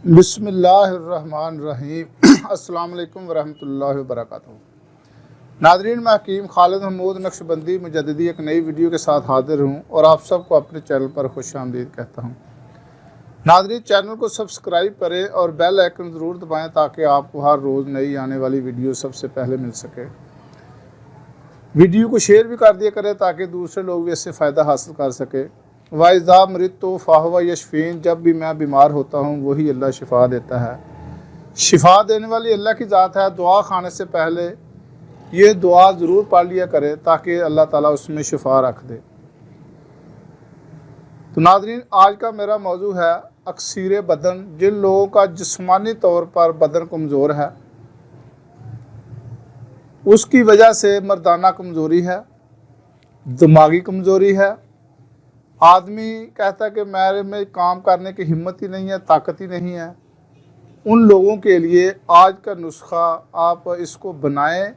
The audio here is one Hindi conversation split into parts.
बिस्मिल्लाहिर्रहमानिर्रहीम अस्सलाम वालेकुम वरहमतुल्लाहि वबरकातुहू। नादरीन, मैं हकीम खालिद महमूद नक्शबंदी मुजद्दिदी एक नई वीडियो के साथ हाजिर हूँ और आप सबको अपने चैनल पर खुशामदीद कहता हूँ। नादरीन, चैनल को सब्सक्राइब करें और बेल आइकन ज़रूर दबाएँ ताकि आपको हर रोज़ नई आने वाली वीडियो सबसे पहले मिल सके। वीडियो को शेयर भी कर दिया करें ताकि दूसरे लोग भी इससे फ़ायदा हासिल कर सके। वाइज़ा मृत तो फ़ाहवा यशफ़ीन, जब भी मैं बीमार होता हूँ वही अल्लाह शिफा देता है। शिफा देने वाली अल्लाह की ज़ात है। दुआ खाने से पहले ये दुआ ज़रूर पढ़ लिया करें ताकि अल्लाह ताला उसमें शिफा रख दे। तो नाज़रीन, आज का मेरा मौजू है अक्सीर बदन। जिन लोगों का जिस्मानी तौर पर बदन कमज़ोर है, उसकी वजह से मर्दाना कमज़ोरी है, दिमागी कमज़ोरी है। आदमी कहता है कि मेरे में काम करने की हिम्मत ही नहीं है, ताकत ही नहीं है। उन लोगों के लिए आज का नुस्खा आप इसको बनाएं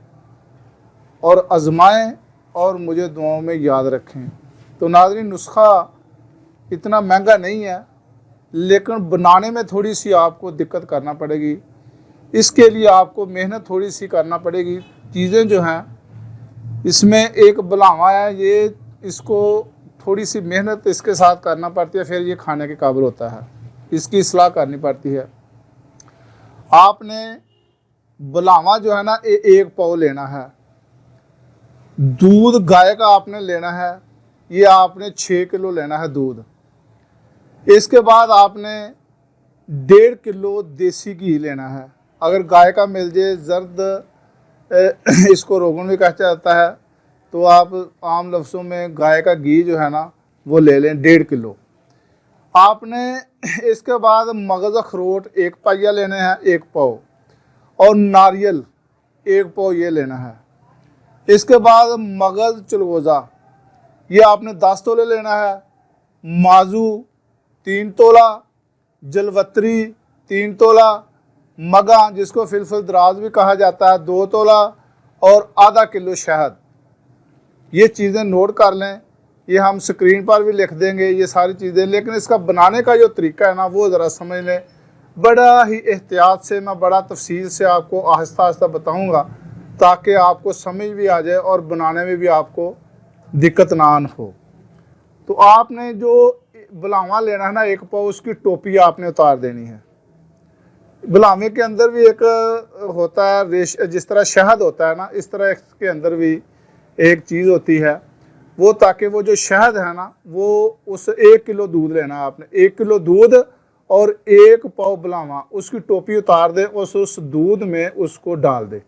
और आजमाएं और मुझे दुआओं में याद रखें। तो नाज़रीन, नुस्खा इतना महंगा नहीं है, लेकिन बनाने में थोड़ी सी आपको दिक्कत करना पड़ेगी। इसके लिए आपको मेहनत थोड़ी सी करना पड़ेगी। चीज़ें जो हैं, इसमें एक बुलावा है, ये इसको थोड़ी सी मेहनत इसके साथ करना पड़ती है, फिर ये खाने के काबिल होता है। इसकी इस्लाह करनी पड़ती है। आपने बुलावा जो है ना, एक पाव लेना है। दूध गाय का आपने लेना है, ये आपने 6 किलो लेना है दूध। इसके बाद आपने 1.5 किलो देसी घी लेना है। अगर गाय का मिल जाए, जर्द इसको रोगन भी कहा जाता है, तो आप आम लफ्ज़ों में गाय का घी जो है ना वो ले लें 1.5 किलो। आपने इसके बाद मगज़ अखरोट 1 पहिया लेने हैं, 1 पाव, और नारियल 1 पाव ये लेना है। इसके बाद मगज़ चलगोज़ा ये आपने 10 तोले लेना है। माजू 3 तोला, जलवत्री 3 तोला, मगा जिसको फिलफिल दराज भी कहा जाता है 2 तोला, और आधा किलो शहद। ये चीज़ें नोट कर लें, ये हम स्क्रीन पर भी लिख देंगे ये सारी चीज़ें। लेकिन इसका बनाने का जो तरीका है ना, वो ज़रा समझ लें। बड़ा ही एहतियात से, मैं बड़ा तफसील से आपको आहिस्ता आहिस्ता बताऊंगा ताकि आपको समझ भी आ जाए और बनाने में भी आपको दिक्कत ना हो। तो आपने जो बुलावा लेना है ना 1 पाव, उसकी टोपी आपने उतार देनी है। बुलावे के अंदर भी एक होता है रेश, जिस तरह शहद होता है ना, इस तरह इसके अंदर भी एक चीज़ होती है वो, ताकि वो जो शहद है ना, वो उस 1 किलो दूध लेना है आपने। 1 किलो दूध और 1 पाव बुलावा, उसकी टोपी उतार दे और उस दूध में उसको डाल दे।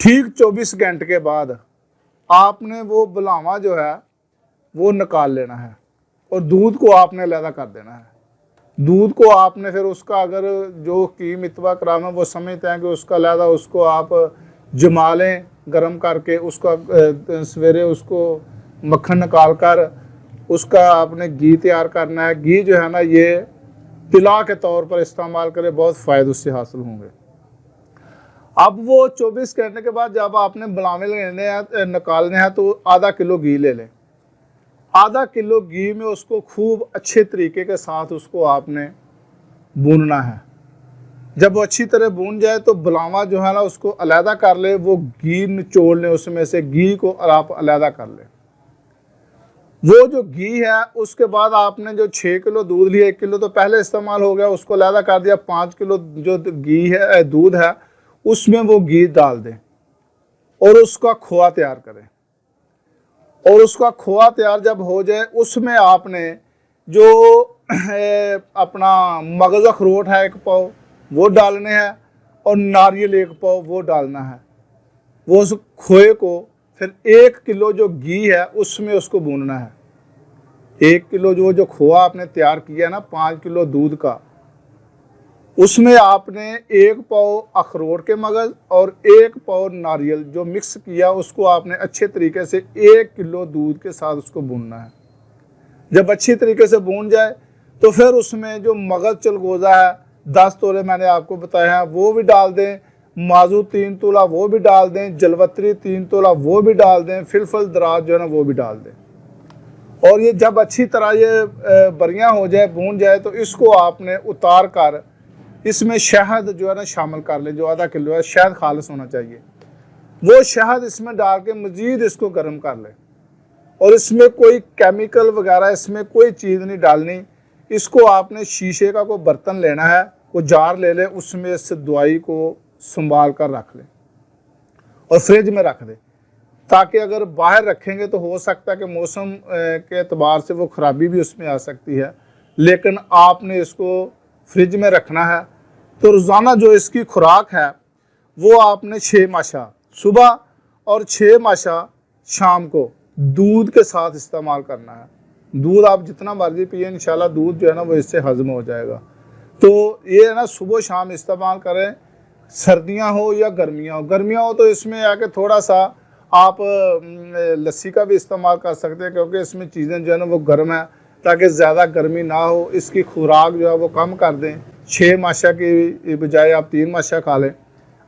ठीक 24 घंटे के बाद आपने वो बुलावा जो है वो निकाल लेना है और दूध को आपने अलग कर देना है। दूध को आपने फिर उसका, अगर जो कीम इतवा कराम है वो समझते हैं कि उसका अलग, उसको आप जमा लें गरम करके। उसका सवेरे उसको मक्खन निकाल कर उसका आपने घी तैयार करना है। घी जो है ना, ये तिला के तौर पर इस्तेमाल करें, बहुत फ़ायदे उससे हासिल होंगे। अब वो 24 घंटे के बाद जब आपने बुलावे लेने हैं, निकालने हैं, तो आधा किलो घी ले लें। आधा किलो घी में उसको खूब अच्छे तरीके के साथ उसको आपने भूनना है। जब वो अच्छी तरह भून जाए तो बुलावा जो है ना उसको अलहदा कर ले, वो घी निचोड़ लें, उसमें से घी को आप अलहदा कर लें। वो जो घी है, उसके बाद आपने जो 6 किलो दूध लिया, 1 किलो तो पहले इस्तेमाल हो गया, उसको अलहदा कर दिया। 5 किलो जो घी है, दूध है, उसमें वो घी डाल दें और उसका खोआ तैयार करें। और उसका खोआ तैयार जब हो जाए, उसमें आपने जो अपना मगज़ अखरोट है 1 पाव वो डालने हैं, और नारियल 1 पाव वो डालना है। वो उस खोए को फिर 1 किलो जो घी है उसमें उसको भूनना है। 1 किलो जो खोआ आपने तैयार किया ना 5 किलो दूध का, उसमें आपने 1 पाव अखरोट के मगज़ और 1 पाव नारियल जो मिक्स किया, उसको आपने अच्छे तरीके से 1 किलो दूध के साथ उसको भूनना है। जब अच्छी तरीके से भून जाए तो फिर उसमें जो मगज़ चलगोज़ा है 10 तोले मैंने आपको बताया है वो भी डाल दें। माजू 3 तोला वो भी डाल दें। जलवत्री 3 तोला वो भी डाल दें। फिलफल दराज जो है ना वो भी डाल दें। और ये जब अच्छी तरह ये बरियां हो जाए, भून जाए, तो इसको आपने उतार कर इसमें शहद जो है ना शामिल कर लें। जो आधा किलो है शहद खालिस होना चाहिए, वो शहद इसमें डाल के मज़ीद इसको गर्म कर लें। और इसमें कोई केमिकल वगैरह इसमें कोई चीज़ नहीं डालनी। इसको आपने शीशे का कोई बर्तन लेना है, वो जार ले लें, उसमें इस दवाई को संभाल कर रख लें और फ्रिज में रख दें, ताकि अगर बाहर रखेंगे तो हो सकता है कि मौसम के एतबार से वो ख़राबी भी उसमें आ सकती है। लेकिन आपने इसको फ्रिज में रखना है। तो रोज़ाना जो इसकी खुराक है वो आपने 6 माशा सुबह और 6 माशा शाम को दूध के साथ इस्तेमाल करना है। दूध आप जितना मर्जी पिए, इंशाल्लाह दूध जो है ना वो इससे हज़म हो जाएगा। तो ये है ना सुबह शाम इस्तेमाल करें, सर्दियां हो या गर्मियां हो। गर्मियां हो तो इसमें आके थोड़ा सा आप लस्सी का भी इस्तेमाल कर सकते हैं, क्योंकि इसमें चीज़ें जो है ना वो गर्म है, ताकि ज़्यादा गर्मी ना हो। इसकी खुराक जो है वो कम कर दें। 6 माशा की बजाय आप 3 माशा खा लें।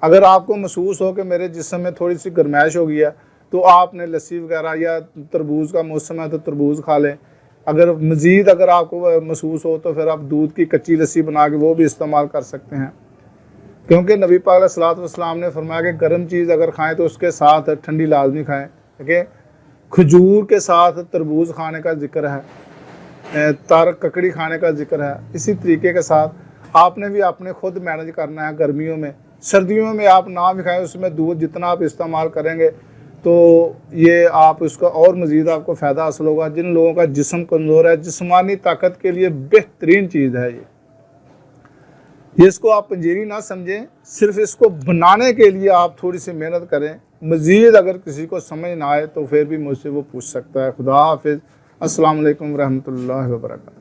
अगर आपको महसूस हो कि मेरे जिस्म में थोड़ी सी गर्माइश हो गई है, तो आपने लस्सी वगैरह या तरबूज का मौसम है तो तरबूज खा लें। अगर मज़ीद अगर आपको महसूस हो तो फिर आप दूध की कच्ची लस्सी बना के वो भी इस्तेमाल कर सकते हैं, क्योंकि नबी पाक अलैहिस्सलातु वस्सलाम ने फरमाया कि गर्म चीज़ अगर खाएं तो उसके साथ ठंडी लाजमी खाएं। देखिए, खजूर के साथ तरबूज खाने का जिक्र है, तार ककड़ी खाने का जिक्र है। इसी तरीके के साथ आपने भी अपने खुद मैनेज करना है गर्मियों में। सर्दियों में आप ना भी खाएं, उसमें दूध जितना आप इस्तेमाल करेंगे तो ये आप उसका और मज़ीद आपको फ़ायदा हासिल होगा। जिन लोगों का जिस्म कमज़ोर है, जिस्मानी ताकत के लिए बेहतरीन चीज़ है ये इसको आप पंजीरी ना समझें, सिर्फ इसको बनाने के लिए आप थोड़ी सी मेहनत करें। मज़ीद अगर किसी को समझ ना आए तो फिर भी मुझसे वो पूछ सकता है। खुदा हाफिज़। अस्सलाम वालेकुम रहमतुल्लाहि व बरकातहू।